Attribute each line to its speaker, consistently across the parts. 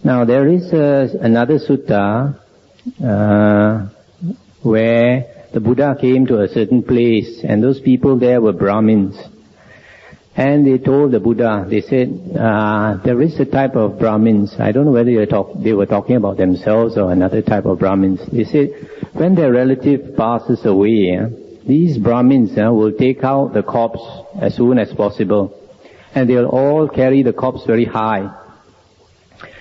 Speaker 1: Now there is another sutta where the Buddha came to a certain place, and those people there were Brahmins. And they told the Buddha, they said, there is a type of Brahmins. I don't know whether they were talking about themselves or another type of Brahmins. They said, when their relative passes away, these Brahmins will take out the corpse as soon as possible. And they'll all carry the corpse very high.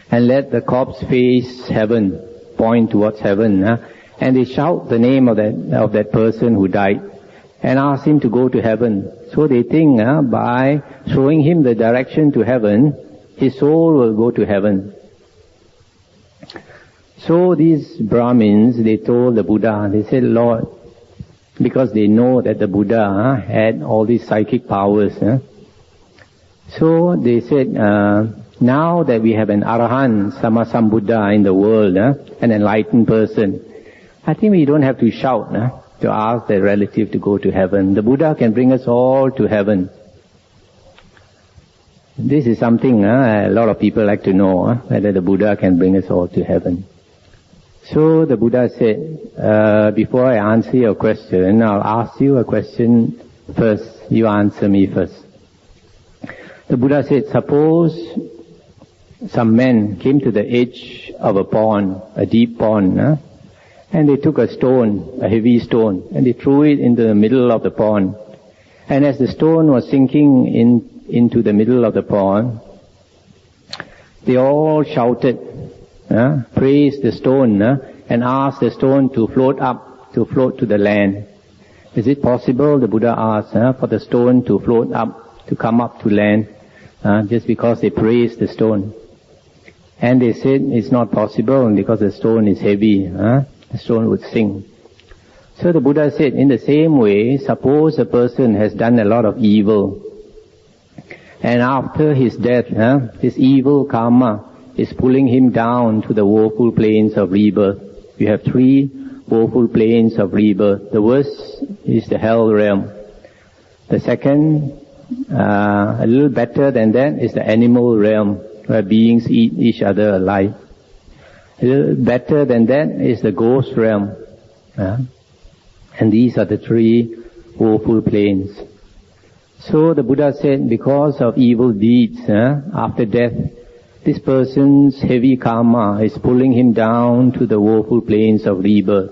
Speaker 1: And let the corpse face heaven, point towards heaven. And they shout the name of that person who died and ask him to go to heaven. So they think by showing him the direction to heaven, his soul will go to heaven. So these Brahmins, they told the Buddha, they said, Lord, because they know that the Buddha had all these psychic powers. So they said, now that we have an Arahant, Sammasambuddha in the world, an enlightened person, I think we don't have to shout to ask the relative to go to heaven. The Buddha can bring us all to heaven. This is something a lot of people like to know, whether the Buddha can bring us all to heaven. So the Buddha said, before I answer your question, I'll ask you a question first. You answer me first. The Buddha said, suppose some men came to the edge of a pond, a deep pond, and they took a stone, a heavy stone, and they threw it into the middle of the pond. And as the stone was sinking into the middle of the pond, they all shouted, praised the stone, and asked the stone to float to the land. Is it possible, the Buddha asked, for the stone to float up, to come up to land, just because they praised the stone? And they said it's not possible because the stone is heavy, the stone would sink. So the Buddha said, in the same way, suppose a person has done a lot of evil, and after his death, his evil karma is pulling him down to the woeful plains of rebirth. You have 3 woeful plains of rebirth. The worst is the hell realm. The second, a little better than that, is the animal realm, where beings eat each other alive. A little better than that is the ghost realm. And these are the 3 woeful planes. So the Buddha said, because of evil deeds, after death, this person's heavy karma is pulling him down to the woeful plains of rebirth.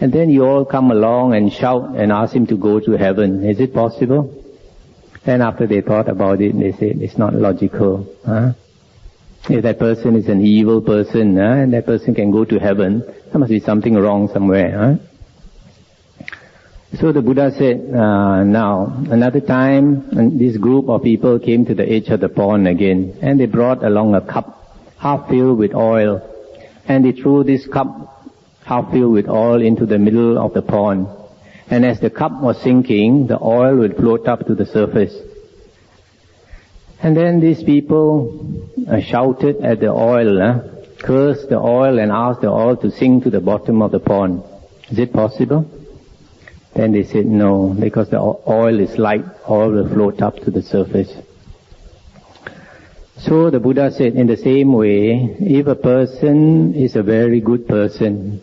Speaker 1: And then you all come along and shout and ask him to go to heaven. Is it possible? Then after they thought about it, they said, it's not logical. If that person is an evil person, and that person can go to heaven, there must be something wrong somewhere. So the Buddha said, now, another time, this group of people came to the edge of the pond again, and they brought along a cup half filled with oil, and they threw this cup half filled with oil into the middle of the pond. And as the cup was sinking, the oil would float up to the surface. And then these people shouted at the oil, cursed the oil and asked the oil to sink to the bottom of the pond. Is it possible? Then they said no, because the oil is light, oil will float up to the surface. So the Buddha said, in the same way, if a person is a very good person,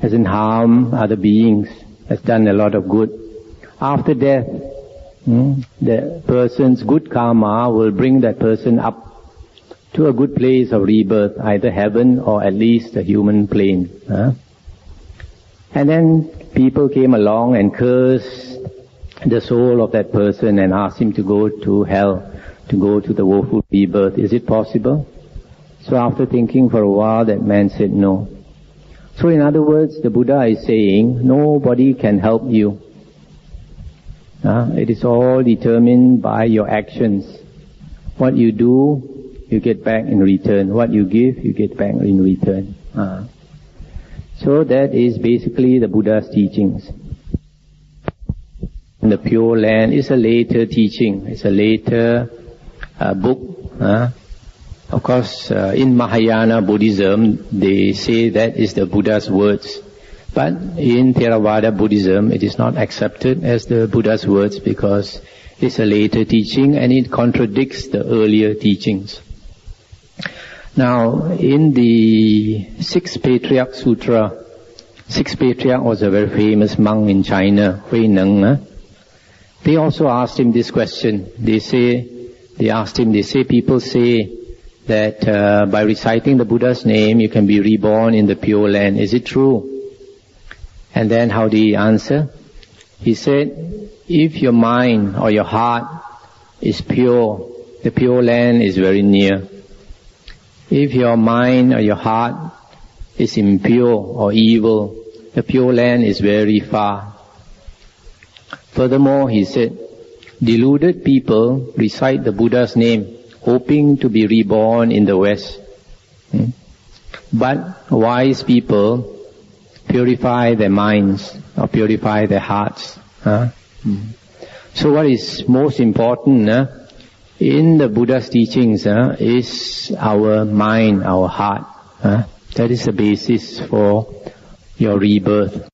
Speaker 1: hasn't harmed other beings, has done a lot of good, after death, the person's good karma will bring that person up to a good place of rebirth, either heaven or at least a human plane. And then people came along and cursed the soul of that person and asked him to go to hell, to go to the woeful rebirth. Is it possible? So after thinking for a while, that man said no. So in other words, the Buddha is saying, nobody can help you. It is all determined by your actions. What you do, you get back in return. What you give, you get back in return. So that is basically the Buddha's teachings. And the Pure Land is a later teaching. It's a later book. Of course, in Mahayana Buddhism, they say that is the Buddha's words. But in Theravada Buddhism, it is not accepted as the Buddha's words because it's a later teaching and it contradicts the earlier teachings. Now, in the Sixth Patriarch Sutra, Sixth Patriarch was a very famous monk in China, Hui Neng. They also asked him this question. They say people say that by reciting the Buddha's name, you can be reborn in the Pure Land. Is it true? And then how did he answer? He said, if your mind or your heart is pure, the Pure Land is very near. If your mind or your heart is impure or evil, the Pure Land is very far. Furthermore, he said, deluded people recite the Buddha's name, hoping to be reborn in the West. But wise people purify their minds or purify their hearts. So what is most important in the Buddha's teachings is our mind, our heart. That is the basis for your rebirth.